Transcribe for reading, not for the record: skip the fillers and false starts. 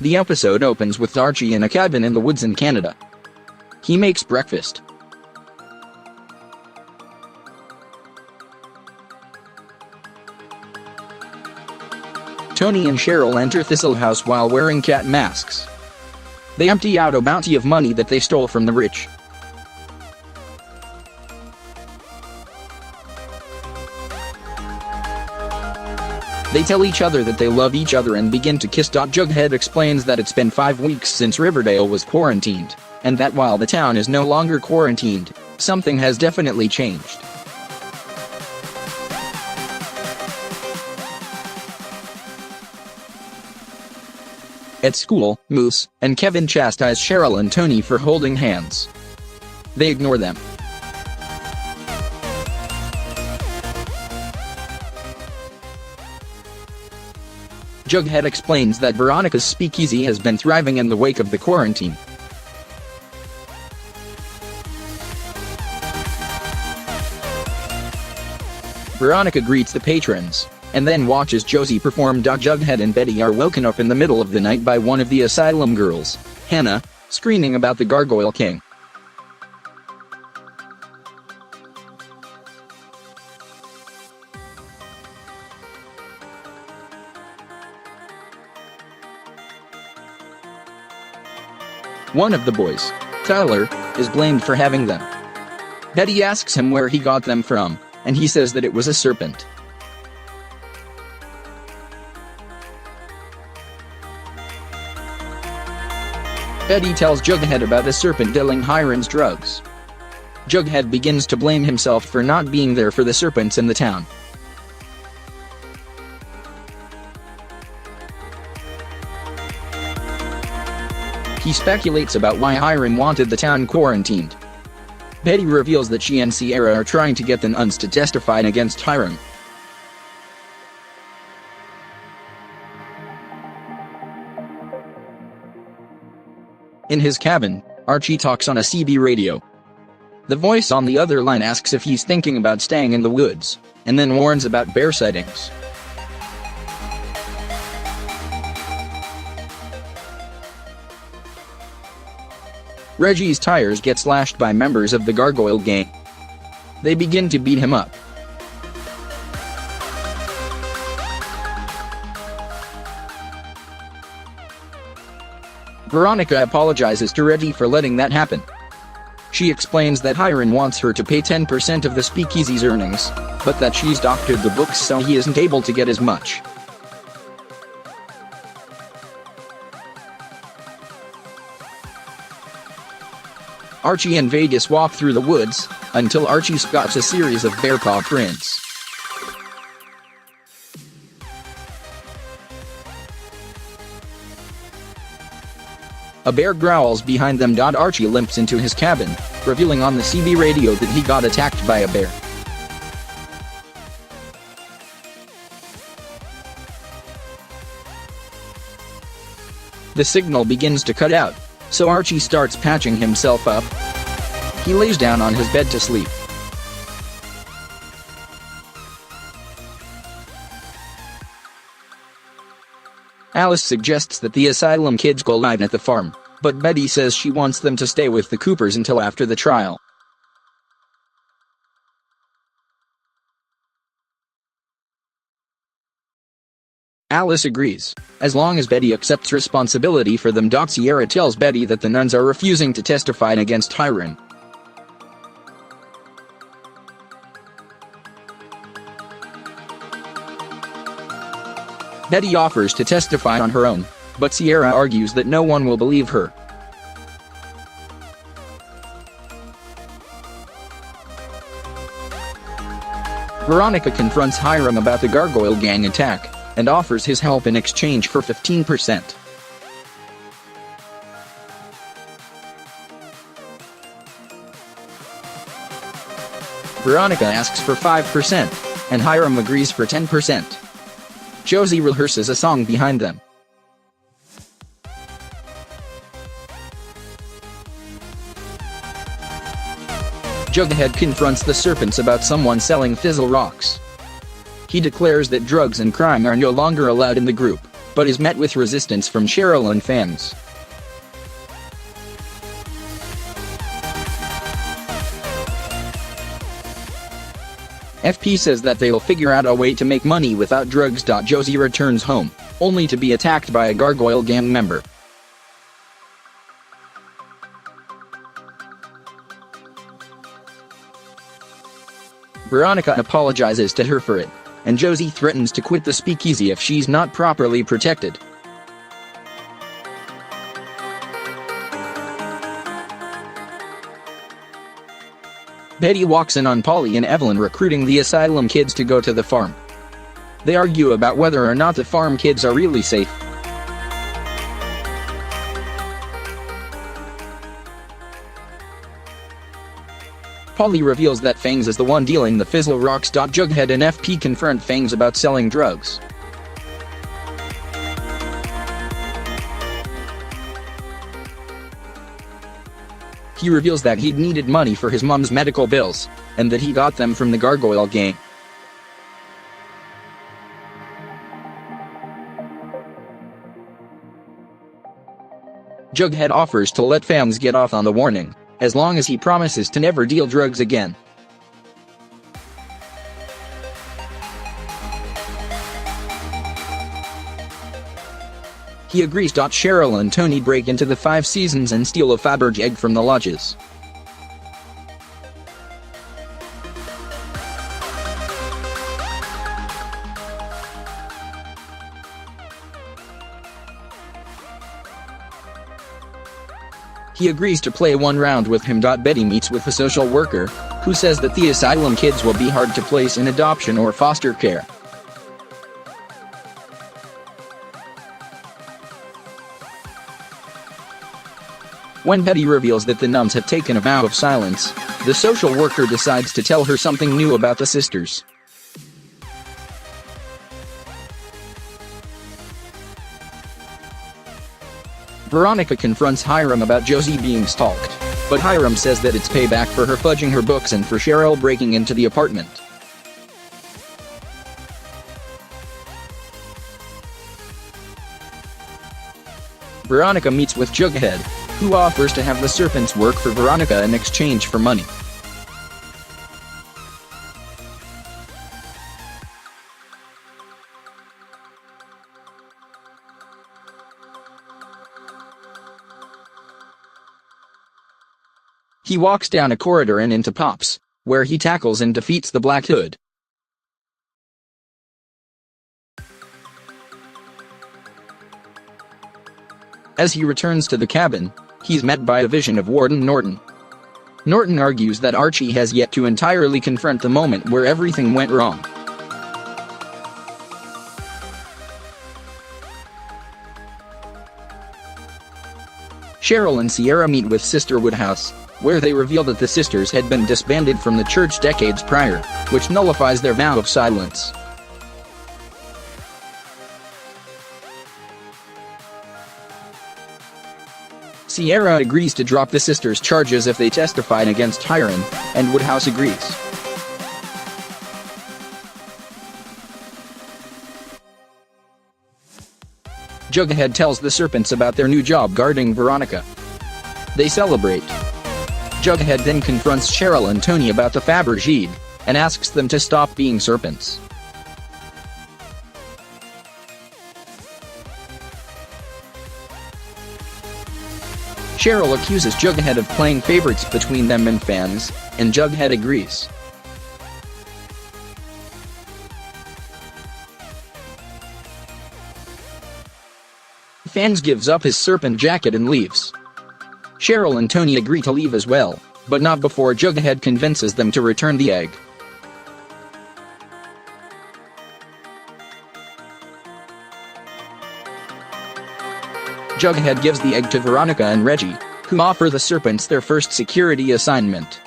The episode opens with Archie in a cabin in the woods in Canada. He makes breakfast. Toni and Cheryl enter Thistle House while wearing cat masks. They empty out a bounty of money that they stole from the rich. They tell each other that they love each other and begin to kiss. Jughead explains that it's been 5 weeks since Riverdale was quarantined, and that while the town is no longer quarantined, something has definitely changed. At school, Moose and Kevin chastise Cheryl and Toni for holding hands. They ignore them. Jughead explains that Veronica's speakeasy has been thriving in the wake of the quarantine. Veronica greets the patrons, and then watches Josie perform. Jughead and Betty are woken up in the middle of the night by one of the asylum girls, Hannah, screaming about the Gargoyle King. One of the boys, Tyler, is blamed for having them. Betty asks him where he got them from, and he says that it was a serpent. Betty tells Jughead about the serpent dealing Hiram's drugs. Jughead begins to blame himself for not being there for the serpents in the town. He speculates about why Hiram wanted the town quarantined. Betty reveals that she and Sierra are trying to get the nuns to testify against Hiram. In his cabin, Archie talks on a CB radio. The voice on the other line asks if he's thinking about staying in the woods, and then warns about bear sightings. Reggie's tires get slashed by members of the Gargoyle Gang. They begin to beat him up. Veronica apologizes to Reggie for letting that happen. She explains that Hiram wants her to pay 10% of the speakeasy's earnings, but that she's doctored the books so he isn't able to get as much. Archie and Vegas walk through the woods, until Archie spots a series of bear paw prints. A bear growls behind them. Archie limps into his cabin, revealing on the CB radio that he got attacked by a bear. The signal begins to cut out, so Archie starts patching himself up. He lays down on his bed to sleep. Alice suggests that the asylum kids go live at the farm, but Betty says she wants them to stay with the Coopers until after the trial. Alice agrees, as long as Betty accepts responsibility for them. Sierra tells Betty that the nuns are refusing to testify against Hiram. Betty offers to testify on her own, but Sierra argues that no one will believe her. Veronica confronts Hiram about the Gargoyle Gang attack, and offers his help in exchange for 15%. Veronica asks for 5%, and Hiram agrees for 10%. Josie rehearses a song behind them. Jughead confronts the Serpents about someone selling Fizzle Rocks. He declares that drugs and crime are no longer allowed in the group, but is met with resistance from Cheryl and fans. FP says that they'll figure out a way to make money without drugs. Josie returns home, only to be attacked by a Gargoyle gang member. Veronica apologizes to her for it, and Josie threatens to quit the speakeasy if she's not properly protected. Betty walks in on Polly and Evelyn recruiting the asylum kids to go to the farm. They argue about whether or not the farm kids are really safe. Polly reveals that Fangs is the one dealing the Fizzle Rocks. Jughead and FP confront Fangs about selling drugs. He reveals that he'd needed money for his mom's medical bills, and that he got them from the Gargoyle gang. Jughead offers to let Fangs get off on the warning, as long as he promises to never deal drugs again. He agrees. Cheryl and Toni break into the 5 Seasons and steal a Faberge egg from the lodges. He agrees to play one round with him. Betty meets with the social worker, who says that the asylum kids will be hard to place in adoption or foster care. When Betty reveals that the nuns have taken a vow of silence, the social worker decides to tell her something new about the sisters. Veronica confronts Hiram about Josie being stalked, but Hiram says that it's payback for her fudging her books and for Cheryl breaking into the apartment. Veronica meets with Jughead, who offers to have the Serpents work for Veronica in exchange for money. He walks down a corridor and into Pops, where he tackles and defeats the Black Hood. As he returns to the cabin, he's met by a vision of Warden Norton. Norton argues that Archie has yet to entirely confront the moment where everything went wrong. Cheryl and Sierra meet with Sister Woodhouse, where they reveal that the sisters had been disbanded from the church decades prior, which nullifies their vow of silence. Sierra agrees to drop the sisters' charges if they testified against Hiram, and Woodhouse agrees. Jughead tells the Serpents about their new job guarding Veronica. They celebrate. Jughead then confronts Cheryl and Toni about the Faberge egg, and asks them to stop being serpents. Cheryl accuses Jughead of playing favorites between them and fans, and Jughead agrees. Fans gives up his serpent jacket and leaves. Cheryl and Toni agree to leave as well, but not before Jughead convinces them to return the egg. Jughead gives the egg to Veronica and Reggie, who offer the Serpents their first security assignment.